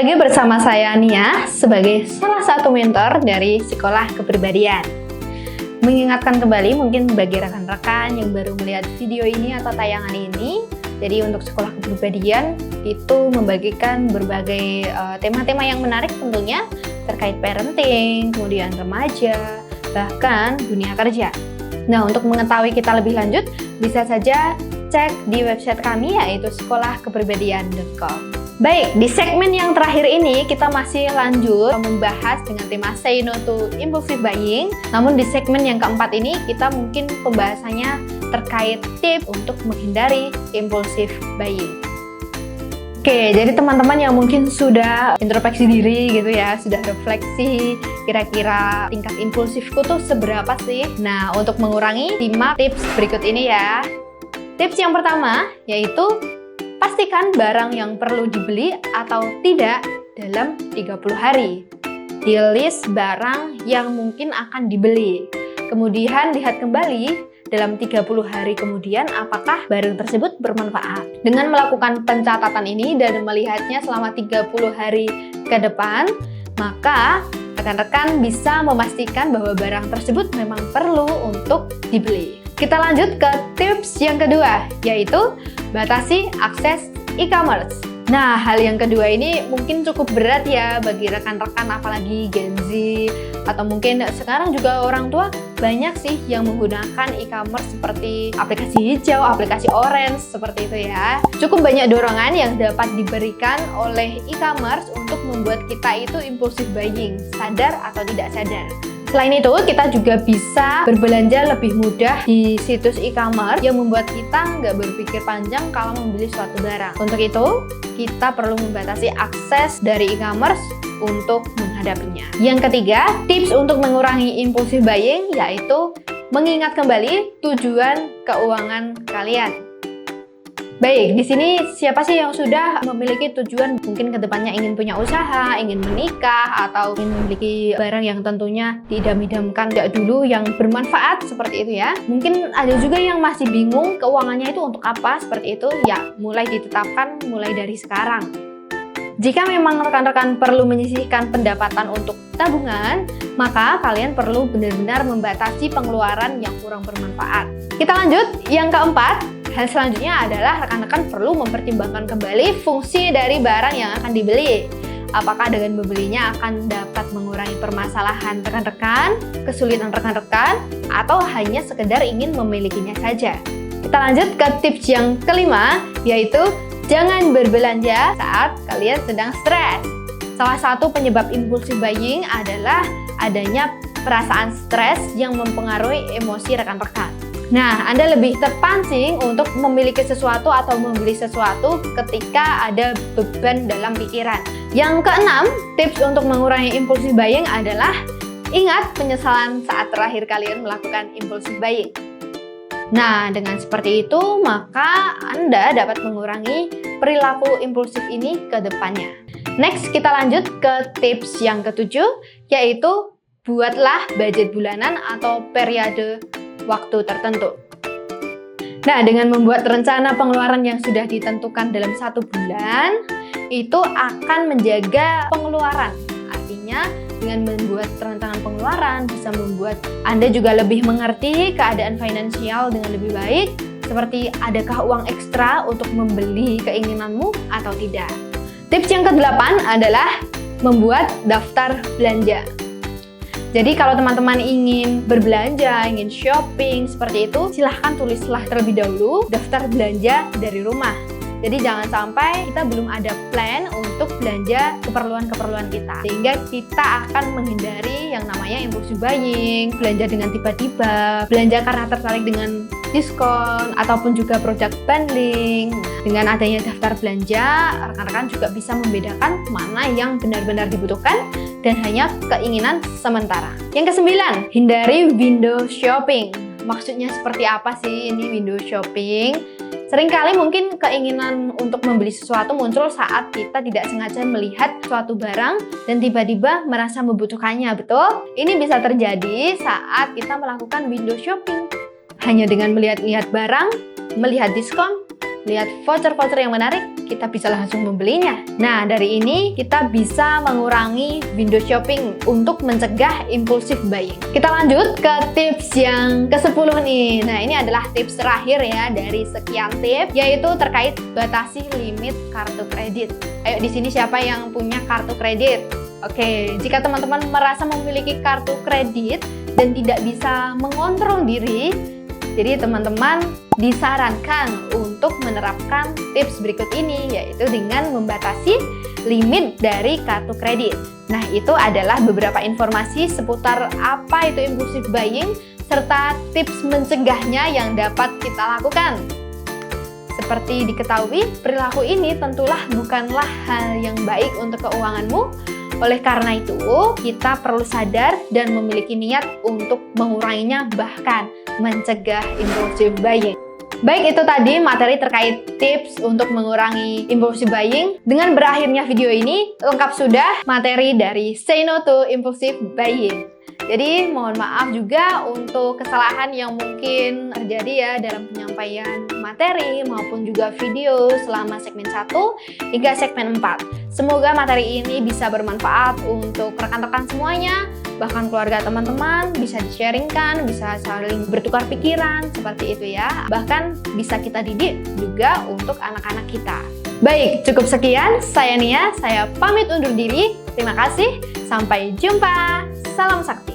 lagi bersama saya Nia sebagai salah satu mentor dari Sekolah Kepribadian. Mengingatkan kembali mungkin bagi rekan-rekan yang baru melihat video ini atau tayangan ini, jadi untuk Sekolah Kepribadian itu membagikan berbagai tema-tema yang menarik tentunya terkait parenting, kemudian remaja, bahkan dunia kerja. Nah, untuk mengetahui kita lebih lanjut, bisa saja cek di website kami yaitu sekolahkepribadian.com. Baik, di segmen yang terakhir ini kita masih lanjut membahas dengan tema Say No to Impulsive Buying. Namun di segmen yang keempat ini kita mungkin pembahasannya terkait tips untuk menghindari impulsive buying. Oke, jadi teman-teman yang mungkin sudah introspeksi diri gitu ya, sudah refleksi kira-kira tingkat impulsifku tuh seberapa sih? Nah, untuk mengurangi, simak tips berikut ini ya. Tips yang pertama yaitu pastikan barang yang perlu dibeli atau tidak dalam 30 hari. Di list barang yang mungkin akan dibeli. Kemudian lihat kembali dalam 30 hari kemudian apakah barang tersebut bermanfaat. Dengan melakukan pencatatan ini dan melihatnya selama 30 hari ke depan, maka rekan-rekan bisa memastikan bahwa barang tersebut memang perlu untuk dibeli. Kita lanjut ke tips yang kedua, yaitu batasi akses e-commerce. Nah, hal yang kedua ini mungkin cukup berat ya bagi rekan-rekan apalagi Gen Z atau mungkin sekarang juga orang tua banyak sih yang menggunakan e-commerce seperti aplikasi hijau, aplikasi orange seperti itu ya. Cukup banyak dorongan yang dapat diberikan oleh e-commerce untuk membuat kita itu impulsive buying, sadar atau tidak sadar. Selain itu, kita juga bisa berbelanja lebih mudah di situs e-commerce yang membuat kita nggak berpikir panjang kalau membeli suatu barang. Untuk itu, kita perlu membatasi akses dari e-commerce untuk menghadapinya. Yang ketiga, tips untuk mengurangi impulsive buying yaitu mengingat kembali tujuan keuangan kalian. Baik, di sini siapa sih yang sudah memiliki tujuan mungkin kedepannya ingin punya usaha, ingin menikah, atau ingin memiliki barang yang tentunya diidam-idamkan sejak dulu yang bermanfaat seperti itu ya. Mungkin ada juga yang masih bingung keuangannya itu untuk apa seperti itu, ya mulai ditetapkan mulai dari sekarang. Jika memang rekan-rekan perlu menyisihkan pendapatan untuk tabungan, maka kalian perlu benar-benar membatasi pengeluaran yang kurang bermanfaat. Kita lanjut, yang keempat. Hal selanjutnya adalah rekan-rekan perlu mempertimbangkan kembali fungsi dari barang yang akan dibeli. Apakah dengan membelinya akan dapat mengurangi permasalahan rekan-rekan, kesulitan rekan-rekan, atau hanya sekedar ingin memilikinya saja. Kita lanjut ke tips yang kelima, yaitu jangan berbelanja saat kalian sedang stres. Salah satu penyebab impulsive buying adalah adanya perasaan stres yang mempengaruhi emosi rekan-rekan. Nah, Anda lebih terpancing untuk memiliki sesuatu atau membeli sesuatu ketika ada beban dalam pikiran. Yang keenam, tips untuk mengurangi impulsive buying adalah ingat penyesalan saat terakhir kalian melakukan impulsive buying. Nah, dengan seperti itu, maka Anda dapat mengurangi perilaku impulsif ini ke depannya. Next, kita lanjut ke tips yang ketujuh, yaitu buatlah budget bulanan atau periode waktu tertentu. Nah, dengan membuat rencana pengeluaran yang sudah ditentukan dalam 1 bulan, itu akan menjaga pengeluaran. Artinya, dengan membuat rancangan pengeluaran bisa membuat Anda juga lebih mengerti keadaan finansial dengan lebih baik, seperti adakah uang ekstra untuk membeli keinginanmu atau tidak. Tips yang ke-8 adalah membuat daftar belanja. Jadi kalau teman-teman ingin berbelanja, ingin shopping seperti itu, silahkan tulislah terlebih dahulu daftar belanja dari rumah. Jadi jangan sampai kita belum ada plan untuk belanja keperluan-keperluan kita. Sehingga kita akan menghindari yang namanya impulsive buying, belanja dengan tiba-tiba, belanja karena tertarik dengan diskon, ataupun juga produk bundling. Dengan adanya daftar belanja, rekan-rekan juga bisa membedakan mana yang benar-benar dibutuhkan dan hanya keinginan sementara. Yang ke-9, hindari window shopping. Maksudnya seperti apa sih ini window shopping? Seringkali mungkin keinginan untuk membeli sesuatu muncul saat kita tidak sengaja melihat suatu barang dan tiba-tiba merasa membutuhkannya, betul? Ini bisa terjadi saat kita melakukan window shopping. Hanya dengan melihat-lihat barang, melihat diskon, lihat voucher-voucher yang menarik, kita bisa langsung membelinya. Nah, dari ini kita bisa mengurangi window shopping untuk mencegah impulsive buying. Kita lanjut ke tips yang ke-10 nih. Nah, ini adalah tips terakhir ya dari sekian tips, yaitu terkait batasi limit kartu kredit. Ayo di sini siapa yang punya kartu kredit? Oke, jika teman-teman merasa memiliki kartu kredit dan tidak bisa mengontrol diri, jadi teman-teman disarankan untuk menerapkan tips berikut ini, yaitu dengan membatasi limit dari kartu kredit. Nah, itu adalah beberapa informasi seputar apa itu impulsive buying serta tips mencegahnya yang dapat kita lakukan. Seperti diketahui, perilaku ini tentulah bukanlah hal yang baik untuk keuanganmu. Oleh karena itu, kita perlu sadar dan memiliki niat untuk menguranginya, bahkan mencegah impulsive buying. Baik, itu tadi materi terkait tips untuk mengurangi impulsive buying. Dengan berakhirnya video ini, lengkap sudah materi dari Say No to Impulsive Buying. Jadi mohon maaf juga untuk kesalahan yang mungkin terjadi ya dalam penyampaian materi maupun juga video selama segmen 1 hingga segmen 4. Semoga materi ini bisa bermanfaat untuk rekan-rekan semuanya, bahkan keluarga teman-teman, bisa di-sharingkan, bisa saling bertukar pikiran, seperti itu ya. Bahkan bisa kita didik juga untuk anak-anak kita. Baik, cukup sekian. Saya Nia, saya pamit undur diri. Terima kasih, sampai jumpa. Salam sakti.